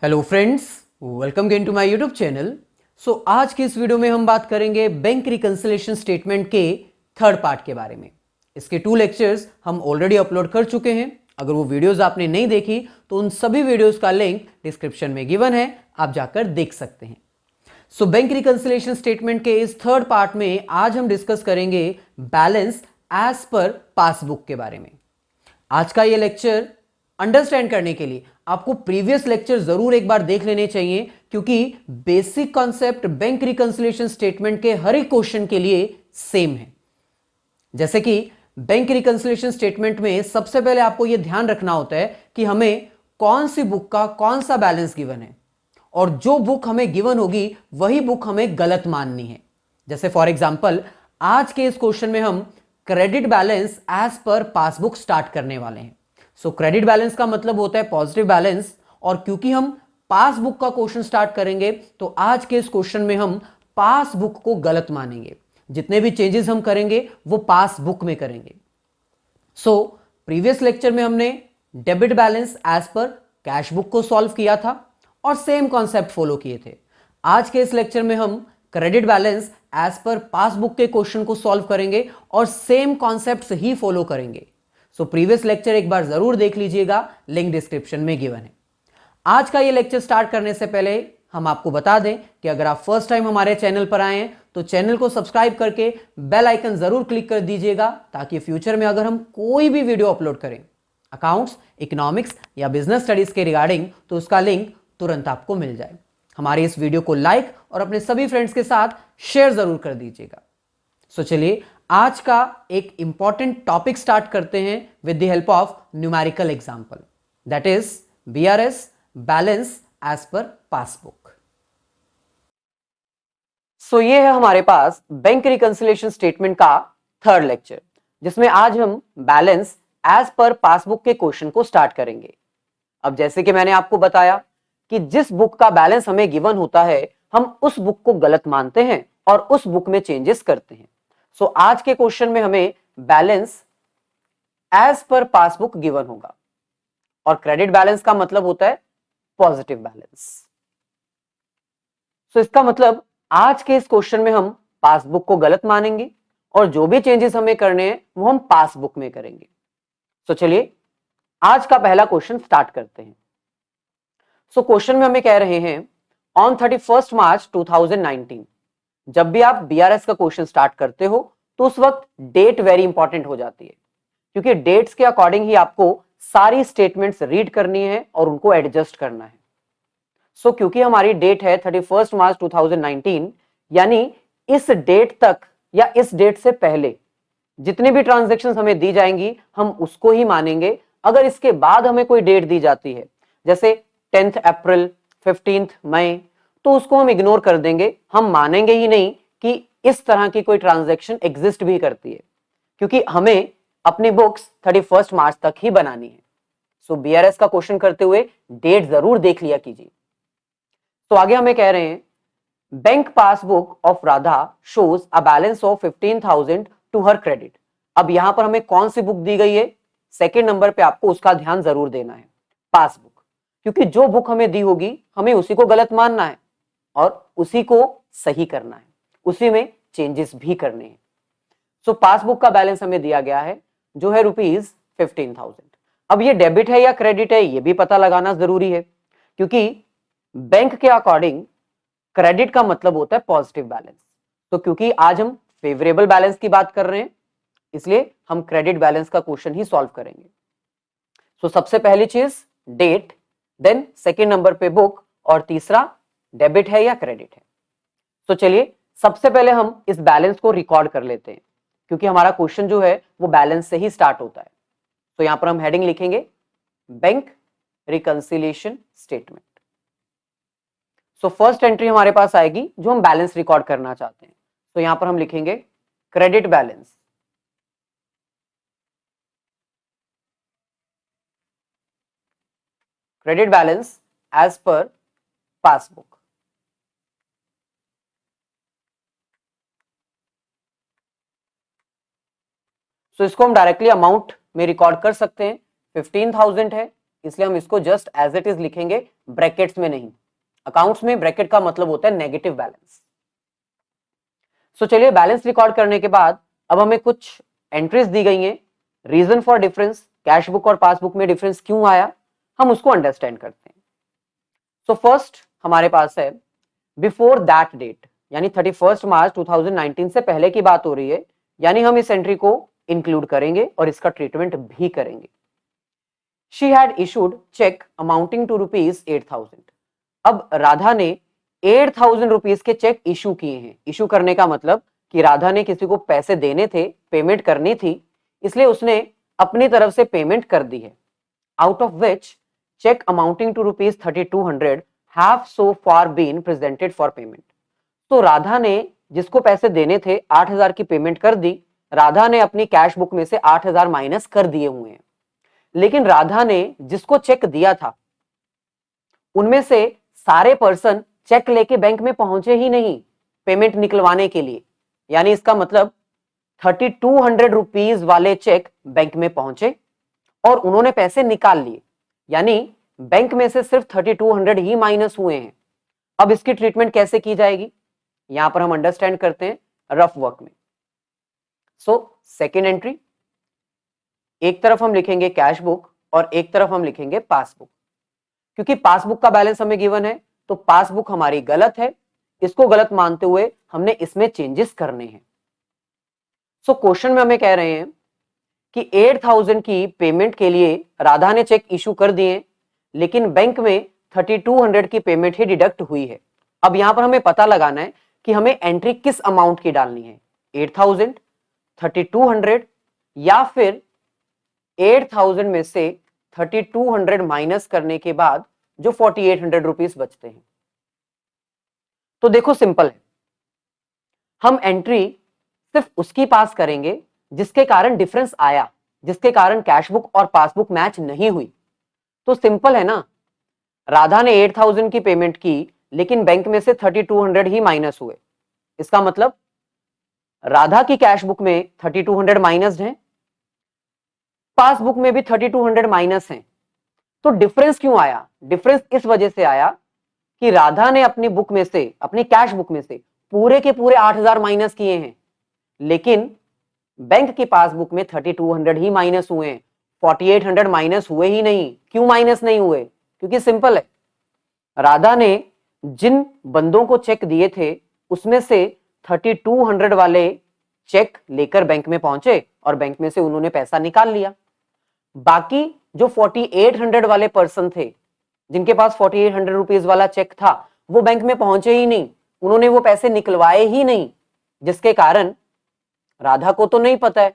Hello friends, welcome again to my YouTube channel. आज की इस वीडियो में हम बात करेंगे बैंक रिकंसिलिएशन स्टेटमेंट के थर्ड पार्ट के बारे में। इसके 2 लेक्चर्स हम ऑलरेडी अपलोड कर चुके हैं। अगर वो वीडियोस आपने नहीं देखी तो उन सभी वीडियोस का लिंक डिस्क्रिप्शन में गिवन है, आप जाकर देख सकते हैं। बैंक रिकंसिलिएशन स्टेटमेंट के इस थर्ड पार्ट में आज हम डिस्कस करेंगे बैलेंस एज पर पासबुक के बारे में। आज का ये लेक्चर अंडरस्टैंड करने के लिए आपको प्रीवियस लेक्चर जरूर एक बार देख लेने चाहिए, क्योंकि basic concept bank reconciliation statement के हर एक क्वेश्चन के लिए सेम है। जैसे कि बैंक रिकंसिलिएशन स्टेटमेंट में सबसे पहले आपको यह ध्यान रखना होता है कि हमें कौन सी बुक का कौन सा बैलेंस गिवन है, और जो बुक हमें गिवन होगी वही बुक हमें गलत माननी है। जैसे फॉर एग्जांपल आज के इस क्वेश्चन में हम credit balance as per passbook start करने वाले हैं। क्रेडिट बैलेंस का मतलब होता है पॉजिटिव बैलेंस, और क्योंकि हम पासबुक का क्वेश्चन स्टार्ट करेंगे तो आज के इस क्वेश्चन में हम पासबुक को गलत मानेंगे। जितने भी चेंजेस हम करेंगे वो पासबुक में करेंगे। प्रीवियस लेक्चर में हमने debit balance as per cash book को सॉल्व किया था और सेम कॉन्सेप्ट फॉलो किए थे। आज के इस लेक्चर में हम credit balance as per passbook के क्वेश्चन को सॉल्व करेंगे और सेम कॉन्सेप्ट्स ही फॉलो करेंगे। प्रीवियस लेक्चर एक बार जरूर देख लीजिएगा, लिंक डिस्क्रिप्शन में गिवन है। आज का ये लेक्चर स्टार्ट करने से पहले हम आपको बता दें कि अगर आप फर्स्ट टाइम हमारे चैनल पर आए हैं तो चैनल को सब्सक्राइब करके बेल आइकन जरूर क्लिक कर दीजिएगा, ताकि फ्यूचर में अगर हम कोई भी वीडियो अपलोड करें अकाउंट्स, इकोनॉमिक्स या बिजनेस स्टडीज के रिगार्डिंग, तो उसका लिंक तुरंत आपको मिल जाए। हमारे इस वीडियो को लाइक और अपने सभी फ्रेंड्स के साथ शेयर जरूर कर दीजिएगा। चलिए आज का एक इंपॉर्टेंट टॉपिक स्टार्ट करते हैं with the help of numerical example, that is BRS balance as per passbook. ये है हमारे पास बैंक रिकंसिलिएशन स्टेटमेंट का थर्ड लेक्चर, जिसमें आज हम बैलेंस एज पर पासबुक के क्वेश्चन को स्टार्ट करेंगे। अब जैसे कि मैंने आपको बताया कि जिस बुक का बैलेंस हमें गिवन होता है हम उस बुक को गलत मानते हैं और उस बुक में चेंजेस करते हैं। आज के क्वेश्चन में हमें balance as per passbook given होगा, और क्रेडिट बैलेंस का मतलब होता है पॉजिटिव बैलेंस। इसका मतलब आज के इस क्वेश्चन में हम पासबुक को गलत मानेंगे और जो भी चेंजेस हमें करने हैं वो हम पासबुक में करेंगे। चलिए आज का पहला क्वेश्चन स्टार्ट करते हैं। क्वेश्चन में हमें कह रहे हैं ऑन 31 मार्च 2019। जब भी आप बीआरएस का क्वेश्चन स्टार्ट करते हो तो उस वक्त डेट वेरी इंपॉर्टेंट हो जाती है, क्योंकि डेट्स के अकॉर्डिंग ही आपको सारी स्टेटमेंट्स रीड करनी है और उनको एडजस्ट करना है। क्योंकि हमारी डेट है 31 मार्च 2019, यानी इस डेट तक या इस डेट से पहले जितने भी ट्रांजैक्शंस हमें दी जाएंगी हम उसको ही मानेंगे। अगर इसके बाद हमें कोई डेट दी जाती है जैसे 10 अप्रैल, 15 मई, तो उसको हम इग्नोर कर देंगे। हम मानेंगे ही नहीं कि इस तरह की कोई ट्रांजैक्शन एग्जिस्ट भी करती है, क्योंकि हमें अपनी बुक्स 31 मार्च तक ही बनानी है। बीआरएस का क्वेश्चन करते हुए डेट जरूर देख लिया कीजिए। आगे हमें कह रहे हैं bank passbook of Radha shows a balance of 15,000 to her credit. अब यहां पर हमें कौन सी बुक दी गई है, सेकेंड नंबर पे आपको उसका ध्यान जरूर देना है, पासबुक, क्योंकि जो बुक हमें दी होगी हमें उसी को गलत मानना है और उसी को सही करना है, उसी में चेंजेस भी करने हैं। पासबुक का बैलेंस हमें दिया गया है जो है ₹15,000। अब ये डेबिट है या क्रेडिट है ये भी पता लगाना जरूरी है, क्योंकि बैंक के अकॉर्डिंग क्रेडिट का मतलब होता है पॉजिटिव बैलेंस। क्योंकि आज हम फेवरेबल बैलेंस की बात कर रहे हैं इसलिए हम क्रेडिट बैलेंस का क्वेश्चन ही सॉल्व करेंगे। सबसे पहली चीज डेट, देन सेकेंड नंबर पे बुक, और तीसरा डेबिट है या क्रेडिट है। चलिए सबसे पहले हम इस बैलेंस को रिकॉर्ड कर लेते हैं, क्योंकि हमारा क्वेश्चन जो है वो बैलेंस से ही स्टार्ट होता है। यहां पर हम हेडिंग लिखेंगे bank reconciliation statement. First entry हमारे पास आएगी जो हम बैलेंस रिकॉर्ड करना चाहते हैं। यहां पर हम लिखेंगे credit balance, credit balance as per passbook. इसको हम डायरेक्टली अमाउंट में रिकॉर्ड कर सकते हैं। 15,000 है इसलिए हम इसको जस्ट एज इट इज लिखेंगे, ब्रैकेट्स में नहीं। अकाउंट्स में ब्रैकेट का मतलब होता है नेगेटिव बैलेंस। सो चलिए, बैलेंस रिकॉर्ड करने के बाद अब हमें कुछ एंट्रीज दी गई हैं, reason for difference, cash book और पासबुक में डिफरेंस क्यों आया, हम उसको अंडरस्टैंड करते हैं। सो फर्स्ट हमारे पास है बिफोर दैट डेट, यानी 31 मार्च 2019 से पहले की बात हो रही है, यानी हम इस एंट्री को इंक्लूड करेंगे और इसका ट्रीटमेंट भी करेंगे। She had issued cheque amounting to ₹8,000। अब राधा ने 8,000 रुपीज के चेक इशू किए हैं। इशू करने का मतलब कि राधा ने किसी को पैसे देने थे, पेमेंट करनी थी, इसलिए उसने अपनी तरफ से पेमेंट कर दी है। Out of which cheque amounting to ₹3,200 have so far been presented for payment. तो राधा ने जिसको पैसे देने थे 8,000 की पेमेंट कर दी। राधा ने अपनी कैश बुक में से 8,000 माइनस कर दिए हुए हैं, लेकिन राधा ने जिसको चेक दिया था उनमें से सारे पर्सन चेक लेके बैंक में पहुंचे ही नहीं पेमेंट निकलवाने के लिए। यानी इसका मतलब 3,200 रुपीज वाले चेक बैंक में पहुंचे और उन्होंने पैसे निकाल लिए, यानी बैंक में से सिर्फ 3,200 ही माइनस हुए हैं। अब इसकी ट्रीटमेंट कैसे की जाएगी, यहां पर हम अंडरस्टैंड करते हैं रफ वर्क में। सो सेकेंड एंट्री, एक तरफ हम लिखेंगे कैश बुक और एक तरफ हम लिखेंगे पासबुक। क्योंकि पासबुक का बैलेंस हमें गिवन है तो पासबुक हमारी गलत है, इसको गलत मानते हुए हमने इसमें चेंजेस करने हैं। सो क्वेश्चन में हमें कह रहे हैं कि 8,000 की पेमेंट के लिए राधा ने चेक इशू कर दिए, लेकिन बैंक में 3,200 की पेमेंट ही डिडक्ट हुई है। अब यहां पर हमें पता लगाना है कि हमें एंट्री किस अमाउंट की डालनी है, 8,000, 3,200 या फिर 8,000 में से 3,200 माइनस करने के बाद जो 4,800 रुपीज बचते हैं। तो देखो सिंपल है, हम एंट्री सिर्फ उसकी पास करेंगे जिसके कारण डिफरेंस आया, जिसके कारण कैश बुक और पासबुक मैच नहीं हुई। तो सिंपल है ना, राधा ने 8,000 की पेमेंट की लेकिन बैंक में से 3,200 ही माइनस हुए। इसका मतलब राधा की कैश बुक में 3,200 माइनस है, पासबुक में भी 3,200 माइनस है। तो डिफरेंस क्यों आया, डिफरेंस इस वजह से आया कि राधा ने अपनी बुक में से, अपनी कैश बुक में से पूरे के पूरे 8,000 माइनस किए हैं, लेकिन बैंक की पासबुक में 3,200 ही माइनस हुए हैं, 4,800 माइनस हुए ही नहीं। क्यों माइनस नहीं हुए, क्योंकि सिंपल है, राधा ने जिन बंदों को चेक दिए थे उसमें से 3,200 वाले चेक लेकर बैंक में पहुंचे और बैंक में से उन्होंने पैसा निकाल लिया। बाकी जो 4,800 वाले पर्सन थे जिनके पास 4,800 रुपीज वाला चेक था वो बैंक में पहुंचे ही नहीं, उन्होंने वो पैसे निकलवाए ही नहीं, जिसके कारण राधा को तो नहीं पता है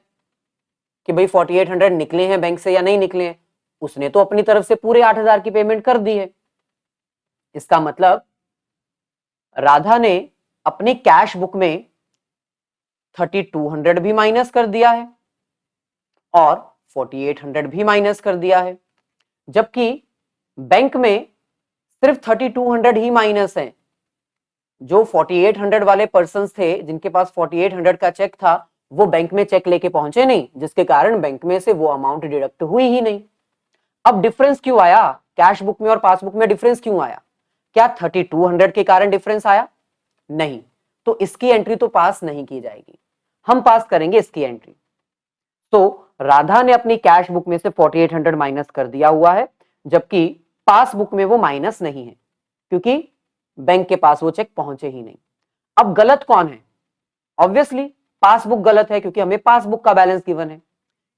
कि भाई 4,800 निकले हैं बैंक से या नहीं निकले हैं, उसने तो अपनी तरफ से पूरे 8,000 की पेमेंट कर दी है। इसका मतलब राधा ने अपनी कैश बुक में 3,200 भी माइनस कर दिया है और 4,800 भी माइनस कर दिया है, जबकि बैंक में सिर्फ 3,200 ही माइनस है। जो 4,800 वाले पर्सन थे जिनके पास 4,800 का चेक था वो बैंक में चेक लेके पहुंचे नहीं, जिसके कारण बैंक में से वो अमाउंट डिडक्ट हुई ही नहीं। अब डिफरेंस क्यों आया, कैश बुक में और पासबुक में डिफरेंस क्यों आया, क्या 3,200 के कारण डिफरेंस आया, नहीं, तो इसकी एंट्री तो पास नहीं की जाएगी, हम पास करेंगे इसकी एंट्री। तो राधा ने अपनी कैश बुक में से 4,800 माइनस कर दिया हुआ है, जबकि पासबुक में वो माइनस नहीं है क्योंकि बैंक के पास वो चेक पहुंचे ही नहीं। अब गलत कौन है, ऑब्वियसली पासबुक गलत है क्योंकि हमें पासबुक का बैलेंस गिवन है,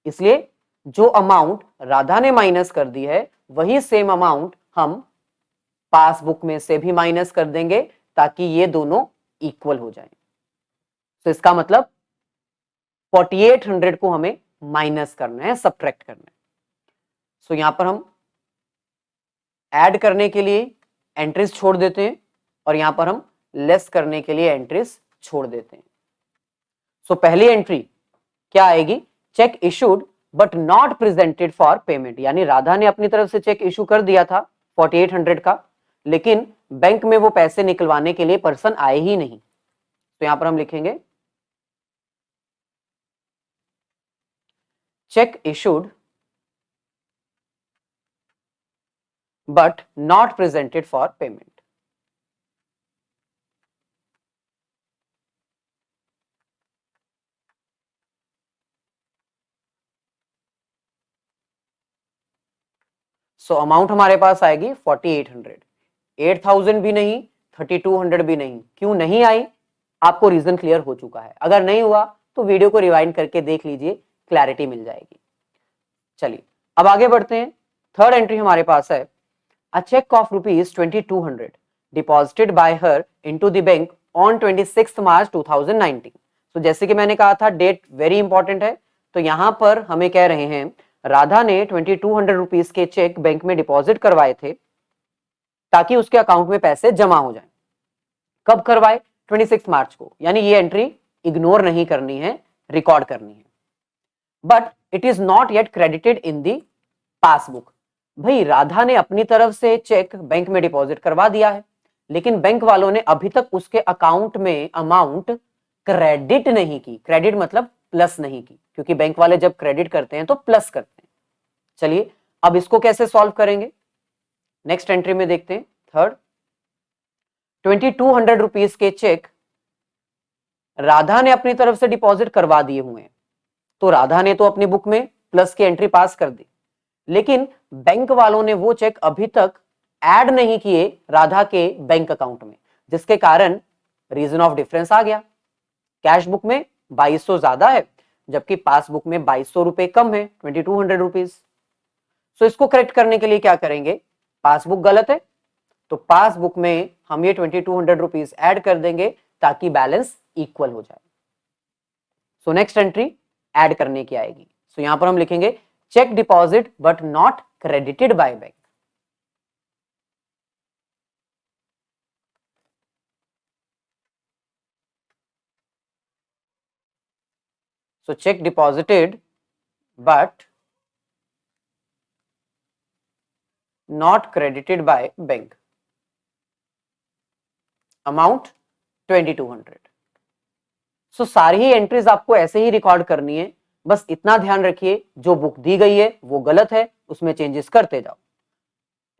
इसलिए जो अमाउंट राधा ने माइनस कर दी है वही सेम अमाउंट हम पासबुक में से भी माइनस कर देंगे ताकि ये दोनों इक्वल हो जाए। तो इसका मतलब 4,800 को हमें माइनस करना है, सब्ट्रैक्ट करना है। सो यहां पर हम ऐड करने के लिए एंट्रीज छोड़ देते हैं और यहां पर हम लेस करने के लिए एंट्रीज छोड़ देते हैं। सो पहली एंट्री क्या आएगी, check issued but not presented for payment, यानी राधा ने अपनी तरफ से चेक इशू कर दिया था 4,800 का, लेकिन बैंक में वो पैसे निकलवाने के लिए पर्सन आए ही नहीं। तो यहां पर हम लिखेंगे check issued but not presented for payment. So amount हमारे पास आएगी 4800, 8000 भी नहीं, 3200 भी नहीं। क्यों नहीं आई, आपको रीजन क्लियर हो चुका है। अगर नहीं हुआ तो वीडियो को रिवाइंड करके देख लीजिए, क्लैरिटी मिल जाएगी। चलिए अब आगे बढ़ते हैं। थर्ड एंट्री हमारे पास है, a cheque of ₹2200 deposited by her into the bank on 26 March 2019। तो जैसे कि मैंने कहा था, डेट वेरी इंपॉर्टेंट है। तो यहां पर हमें कह रहे हैं राधा ने 2200 रुपीज के चेक बैंक में डिपॉजिट करवाए थे ताकि उसके अकाउंट में पैसे जमा हो जाएं। कब करवाए? 26 मार्च को। यानी ये एंट्री इग्नोर नहीं करनी है, रिकॉर्ड करनी है। But it is not yet credited in the passbook. भाई राधा ने अपनी तरफ से चेक बैंक में डिपॉजिट करवा दिया है, लेकिन बैंक वालों ने अभी तक उसके अकाउंट में अमाउंट क्रेडिट नहीं की। क्रेडिट मतलब प्लस नहीं की, क्योंकि बैंक वाले जब क्रेडिट करते हैं तो प्लस करते हैं। चलिए अब इसको कैसे सॉल्व करेंगे, नेक्स्ट एंट्री में देखते हैं। थर्ड, 2200 रुपीज के चेक राधा ने अपनी तरफ से डिपॉजिट करवा दिए हुए हैं, तो राधा ने तो अपनी बुक में प्लस की एंट्री पास कर दी, लेकिन बैंक वालों ने वो चेक अभी तक ऐड नहीं किए राधा के बैंक अकाउंट में, जिसके कारण रीजन ऑफ डिफरेंस आ गया। कैश बुक में 2200 ज्यादा है, जबकि पासबुक में 2200 रुपए कम है, 2200 रुपीज। सो इसको करेक्ट करने के लिए क्या करेंगे, पासबुक गलत है तो पासबुक में हम ये 2200 रुपीज ऐड कर देंगे ताकि बैलेंस इक्वल हो जाए। सो नेक्स्ट एंट्री ऐड करने की आएगी। सो यहां पर हम लिखेंगे cheque deposit but not credited by bank. So cheque deposited but not credited by bank, amount 2200। So सारी ही एंट्रीज आपको ऐसे ही रिकॉर्ड करनी है। बस इतना ध्यान रखिए, जो बुक दी गई है वो गलत है, उसमें चेंजेस करते जाओ।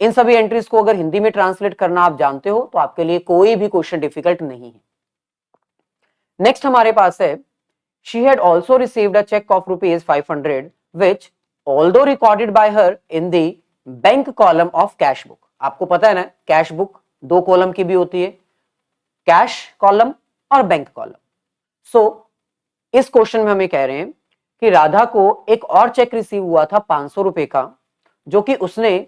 इन सभी एंट्रीज को अगर हिंदी में ट्रांसलेट करना आप जानते हो तो आपके लिए कोई भी क्वेश्चन डिफिकल्ट नहीं है। नेक्स्ट हमारे पास है, she had also received a cheque of ₹500 which although recorded by her in the bank column of cash book. आपको पता है ना, कैश बुक दो कॉलम की भी होती है, कैश कॉलम और बैंक कॉलम। सो इस क्वेश्चन में हमें कह रहे हैं कि राधा को एक और चेक रिसीव हुआ था 500 रुपए का, जो कि उसने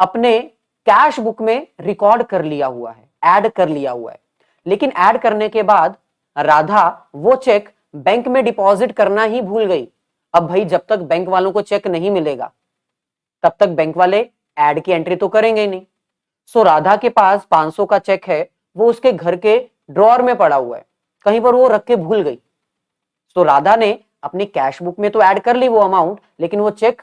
अपने कैश बुक में रिकॉर्ड कर लिया हुआ है, ऐड कर लिया हुआ है। लेकिन ऐड करने के बाद राधा वो चेक बैंक में डिपॉजिट करना ही भूल गई। अब भाई जब तक बैंक वालों को चेक नहीं मिलेगा तब तक बैंक वाले ऐड की एंट्री तो करेंगे ही नहीं। सो राधा के पास 500 का चेक है, वो उसके घर के ड्रॉअर में पड़ा हुआ है, कहीं पर वो रख के भूल गई। सो राधा ने अपनी कैश बुक में तो ऐड कर ली वो अमाउंट, लेकिन वो चेक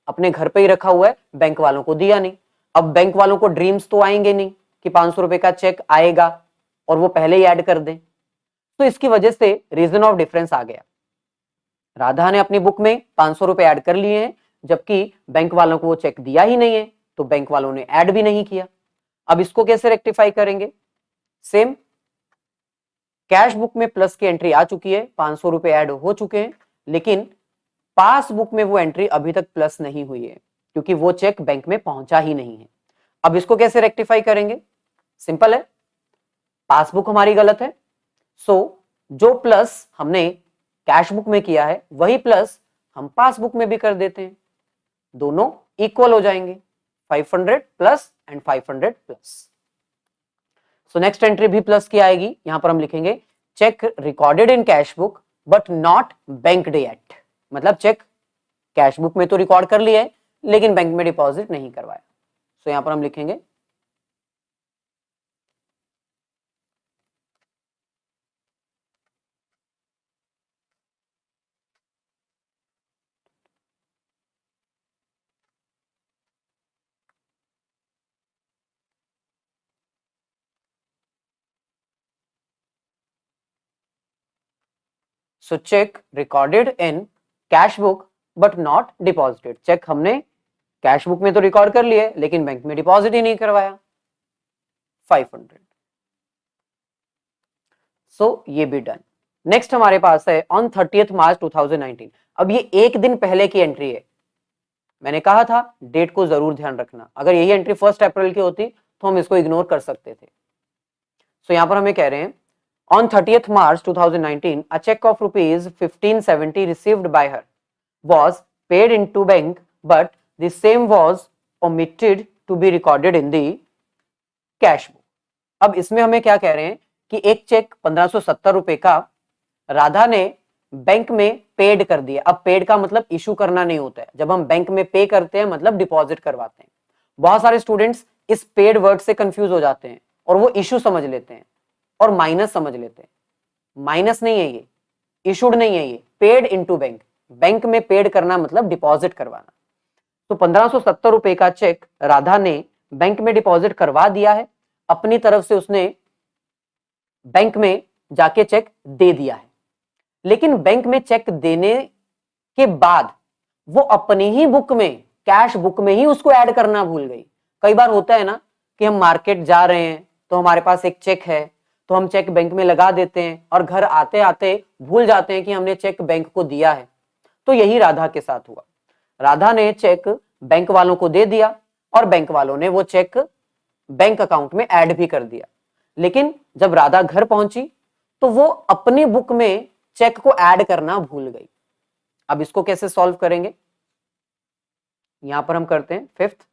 अपने घर पे ही रखा हुआ है, बैंक वालों को दिया नहीं। अब बैंक वालों को ड्रीम्स तो आएंगे नहीं कि 500 रुपए का चेक आएगा और वो पहले ही ऐड कर दें। तो इसकी वजह से रीजन ऑफ डिफरेंस आ गया। राधा ने अपनी बुक में 500 रुपए ऐड कर लिए हैं, जबकि बैंक वालों को वो चेक दिया ही नहीं है, तो बैंक वालों ने ऐड भी नहीं किया। अब इसको कैसे रेक्टिफाई करेंगे, सेम कैश बुक में प्लस की एंट्री आ चुकी है, 500 रुपए ऐड हो चुके हैं, लेकिन पासबुक में वो एंट्री अभी तक प्लस नहीं हुई है, क्योंकि वो चेक बैंक में पहुंचा ही नहीं है। अब इसको कैसे रेक्टिफाई करेंगे, सिंपल है, पासबुक हमारी गलत है, सो जो प्लस हमने कैश बुक में किया है वही प्लस हम पासबुक में भी कर देते हैं, दोनों इक्वल हो जाएंगे, 500 plus and 500 plus. So next entry भी प्लस की आएगी, यहां पर हम लिखेंगे cheque recorded in cash book but not banked yet. मतलब चेक कैश बुक में तो रिकॉर्ड कर लिया है लेकिन बैंक में डिपॉजिट नहीं करवाया। सो यहां पर हम लिखेंगे so cheque recorded in cash book but not deposited. Cheque हमने कैश बुक में तो रिकॉर्ड कर लिए लेकिन बैंक में डिपॉजिट ही नहीं करवाया, 500। सो ये भी डन। नेक्स्ट हमारे पास है ऑन 30 मार्च 2019। अब ये एक दिन पहले की एंट्री है, मैंने कहा था डेट को जरूर ध्यान रखना, अगर यही एंट्री 1 अप्रैल की होती तो हम इसको इग्नोर कर सकते थे। सो यहां पर हमें कह रहे हैं on 30 March 2019 a cheque of rupees 1570 received by her was paid into bank but the same was omitted to be recorded in the cash book। अब इसमें हमें क्या कह रहे हैं कि एक चेक 1570 रुपए का राधा ने बैंक में पेड कर दिया। अब पेड का मतलब इशू करना नहीं होता है, जब हम बैंक में पे करते हैं मतलब डिपॉजिट करवाते हैं। बहुत सारे स्टूडेंट्स इस पेड वर्ड से कंफ्यूज हो जाते हैं और वो इशू समझ लेते हैं और माइनस समझ लेते हैं। माइनस नहीं है ये, इशूड नहीं है ये, पेड इनटू बैंक। बैंक में पेड करना मतलब डिपॉजिट करवाना। तो 1570 रुपए का चेक राधा ने बैंक में डिपॉजिट करवा दिया है, अपनी तरफ से उसने बैंक में जाके चेक दे दिया है। लेकिन बैंक में चेक देने के बाद वो अपनी ही बुक में, कैश बुक में ही उसको ऐड करना भूल गई। कई बार होता है ना कि हम मार्केट जा रहे हैं तो हमारे पास एक चेक है तो हम चेक बैंक में लगा देते हैं और घर आते आते भूल जाते हैं कि हमने चेक बैंक को दिया है। तो यही राधा के साथ हुआ। राधा ने चेक बैंक वालों को दे दिया और बैंक वालों ने वो चेक बैंक अकाउंट में ऐड भी कर दिया। लेकिन जब राधा घर पहुंची तो वो अपनी बुक में चेक को ऐड करना भूल गई। अब इसको कैसे सॉल्व करेंगे, यहां पर हम करते हैं 5th।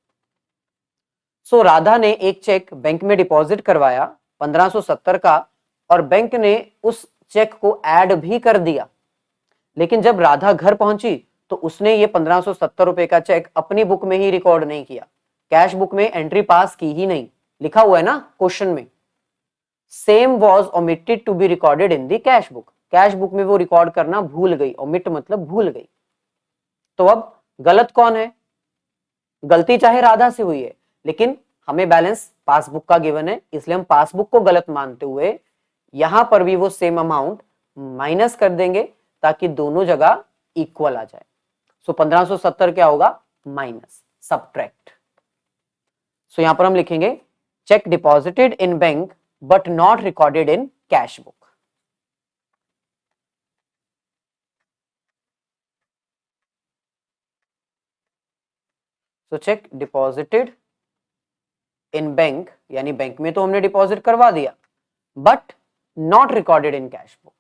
सो राधा ने एक चेक बैंक में डिपॉजिट करवाया 1570 का और बैंक ने उस चेक को ऐड भी कर दिया। लेकिन जब राधा घर पहुंची तो उसने ये 1570 रुपए का चेक अपनी बुक में ही रिकॉर्ड नहीं किया, कैश बुक में एंट्री पास की ही नहीं। लिखा हुआ है ना क्वेश्चन में, same was omitted to be recorded in the cash book. Cash book में वो रिकॉर्ड करना भूल गई, ओमिट मतलब भूल गई। तो अब गलत कौन है, गलती चाहे राधा से हुई है लेकिन हमें बैलेंस पासबुक का गिवन है, इसलिए हम पासबुक को गलत मानते हुए यहां पर भी वो सेम अमाउंट माइनस कर देंगे ताकि दोनों जगह इक्वल आ जाए। सो 1570 क्या होगा, माइनस, सबट्रैक्ट। सो यहां पर हम लिखेंगे cheque deposited in bank but not recorded in cash book. So cheque deposited in bank यानी बैंक में तो हमने डिपॉजिट करवा दिया but not recorded in cash book.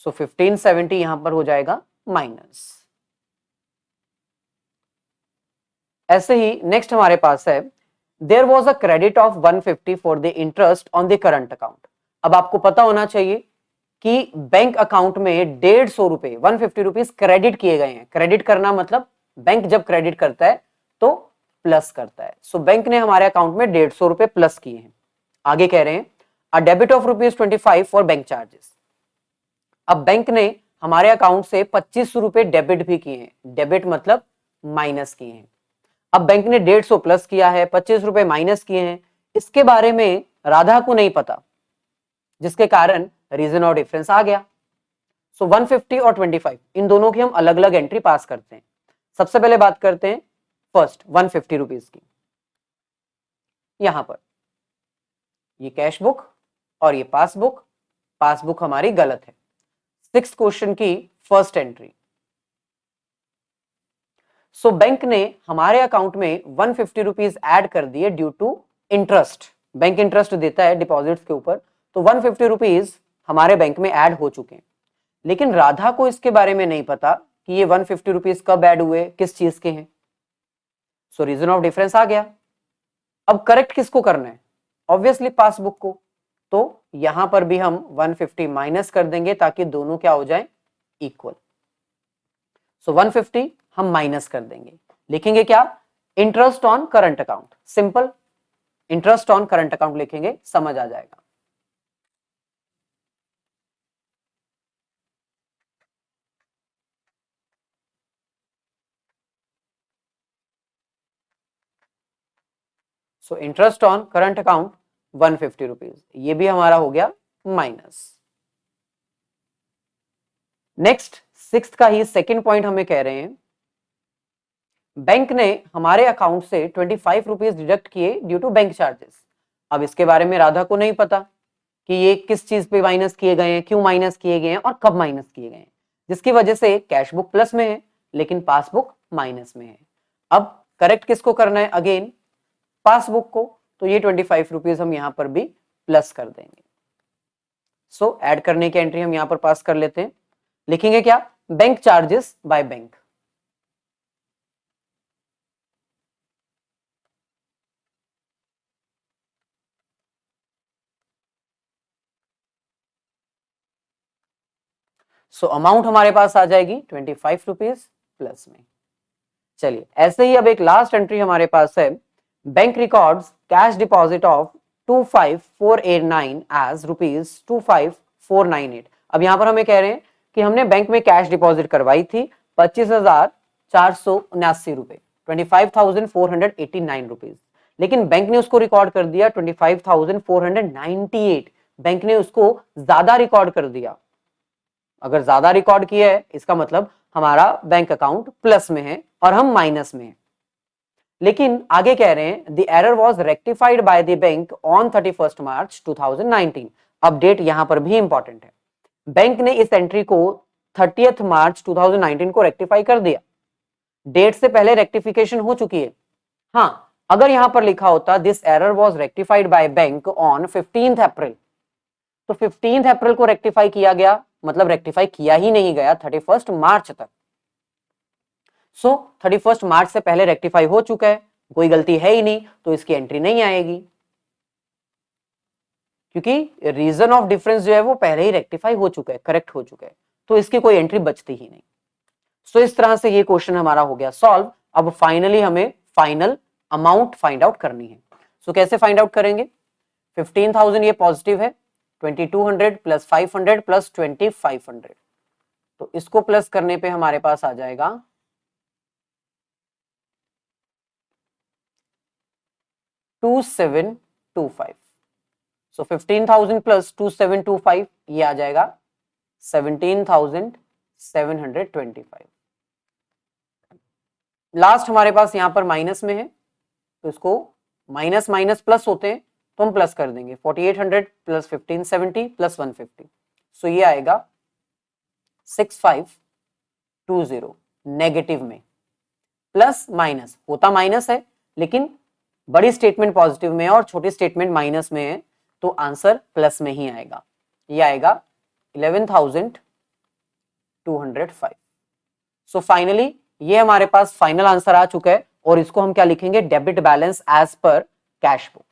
So 1570 यहां पर हो जाएगा माइनस। ऐसे ही नेक्स्ट हमारे पास है there was a credit of 150 for the interest on the current account. अब आपको पता होना चाहिए कि बैंक अकाउंट में 150 रुपए 150 रुपीज क्रेडिट किए गए हैं। क्रेडिट करना मतलब बैंक जब क्रेडिट करता है तो प्लस करता है। सो बैंक ने हमारे अकाउंट में 150 रुपए प्लस किए हैं। आगे कह रहे हैं a debit of ₹25 for bank charges. अब बैंक ने हमारे अकाउंट से 25 रुपए डेबिट भी किए हैं। डेबिट मतलब माइनस किए हैं। अब बैंक ने 150 प्लस किया है, 25 रुपए माइनस किए हैं, इसके बारे में राधा को नहीं पता, जिसके कारण रीजन और डिफरेंस आ गया। सो 150 और 25 इन दोनों की हम अलग अलग एंट्री पास करते हैं। सबसे पहले बात करते हैं फर्स्ट 150 रुपीज की। यहां पर ये कैश बुक और ये पासबुक, पासबुक हमारी गलत है। 6th क्वेश्चन की फर्स्ट एंट्री। सो बैंक ने हमारे अकाउंट में 150 रुपीज ऐड कर दिए due to interest. Bank interest देता है डिपॉजिट्स के ऊपर, तो 150 रुपीज हमारे बैंक में ऐड हो चुके हैं। लेकिन राधा को इसके बारे में नहीं पता कि ये 150 रुपीज कब ऐड हुए, किस चीज के हैं। सो रीजन ऑफ डिफरेंस आ गया। अब करेक्ट किसको करना है, ऑब्वियसली पासबुक को। तो यहां पर भी हम 150 माइनस कर देंगे ताकि दोनों क्या हो जाए, इक्वल। सो 150 हम माइनस कर देंगे, लिखेंगे क्या, interest on current account. Simple, interest on current account लिखेंगे, समझ आ जाएगा। So interest on current account 150 rupees, ये भी हमारा हो गया माइनस। नेक्स्ट सिक्स्थ का ही सेकेंड पॉइंट हमें कह रहे हैं, बैंक ने हमारे अकाउंट से 25 रुपीज डिडक्ट किए ड्यू टू बैंक चार्जेस। अब इसके बारे में राधा को नहीं पता कि ये किस चीज पे माइनस किए गए हैं, क्यों माइनस किए गए हैं और कब माइनस किए गए हैं, जिसकी वजह से कैश बुक प्लस में है लेकिन पासबुक माइनस में है। अब करेक्ट किसको करना है, अगेन पासबुक को, तो ये 25 रुपीज हम यहां पर भी प्लस कर देंगे। सो ऐड करने की एंट्री हम यहां पर पास कर लेते हैं, लिखेंगे क्या, bank charges bye bank. So amount हमारे पास आ जाएगी 25 रुपीज प्लस में। चलिए ऐसे ही अब एक लास्ट एंट्री हमारे पास है, bank records cash deposit of 25489 as rupees 25498। अब यहां पर हमें कह रहे हैं कि हमने बैंक में कैश डिपॉजिट करवाई थी 25,479 रुपए, 25,489 रुपीज, लेकिन बैंक ने उसको रिकॉर्ड कर दिया 25,498। बैंक ने उसको ज्यादा रिकॉर्ड कर दिया। अगर ज्यादा रिकॉर्ड किया है इसका मतलब हमारा बैंक अकाउंट प्लस में है और हम माइनस में है। लेकिन आगे कह रहे हैं the error was rectified by the bank on 31 मार्च 2019। अब डेट यहां पर भी इंपॉर्टेंट है, बैंक ने इस एंट्री को 30 मार्च 2019 को रेक्टिफाई कर दिया। डेट से पहले रेक्टिफिकेशन हो चुकी है। हाँ, अगर यहां पर लिखा होता this error was rectified by bank on 15 अप्रैल, तो 15 अप्रैल को रेक्टिफाई किया गया, मतलब रेक्टिफाई किया ही नहीं गया 31 मार्च तक। सो 31 मार्च से पहले रेक्टिफाई हो चुका है, कोई गलती है ही नहीं, तो इसकी एंट्री नहीं आएगी, क्योंकि रीजन ऑफ डिफरेंस जो है वो पहले ही रेक्टिफाई हो चुका है, करेक्ट हो चुका है, तो इसकी कोई एंट्री बचती ही नहीं। सो इस तरह से ये क्वेश्चन हमारा हो गया सॉल्व। अब फाइनली हमें फाइनल अमाउंट फाइंड आउट करनी है। सो कैसे फाइंड आउट करेंगे, 15,000 ये पॉजिटिव है, 2200 प्लस 500 प्लस 2500, तो इसको प्लस करने पे हमारे पास आ जाएगा 2725। सो 15,000 प्लस 2725 ये आ जाएगा 17,725। लास्ट हमारे पास यहां पर माइनस में है, तो इसको माइनस माइनस प्लस होते हैं तो हम प्लस कर देंगे, 4800 प्लस 1570 प्लस 150, सो ये आएगा 6520। नेगेटिव में प्लस माइनस होता माइनस है, लेकिन बड़ी स्टेटमेंट पॉजिटिव में है और छोटी स्टेटमेंट माइनस में है, तो आंसर प्लस में ही आएगा, ये आएगा 11,205। सो फाइनली ये हमारे पास फाइनल आंसर आ चुका है, और इसको हम क्या लिखेंगे, debit balance as per cash book.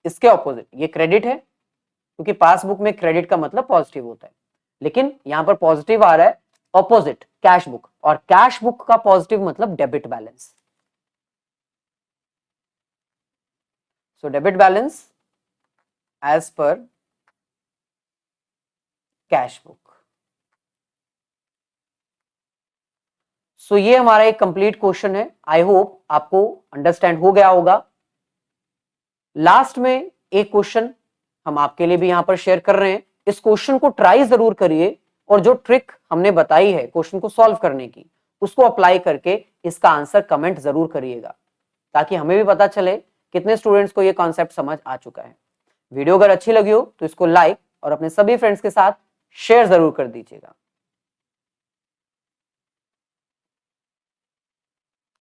इसके ऑपोजिट ये क्रेडिट है, क्योंकि पासबुक में क्रेडिट का मतलब पॉजिटिव होता है, लेकिन यहां पर पॉजिटिव आ रहा है ऑपोजिट कैश बुक, और कैश बुक का पॉजिटिव मतलब debit balance. So debit balance as per cash book. So ये हमारा एक कंप्लीट क्वेश्चन है, आई होप आपको अंडरस्टैंड हो गया होगा। लास्ट में एक क्वेश्चन हम आपके लिए भी यहां पर शेयर कर रहे हैं, इस क्वेश्चन को ट्राई जरूर करिए, और जो ट्रिक हमने बताई है क्वेश्चन को सॉल्व करने की, उसको अप्लाई करके इसका आंसर कमेंट जरूर करिएगा, ताकि हमें भी पता चले कितने स्टूडेंट्स को ये कॉन्सेप्ट समझ आ चुका है। वीडियो अगर अच्छी लगी हो तो इसको लाइक और अपने सभी फ्रेंड्स के साथ शेयर जरूर कर दीजिएगा।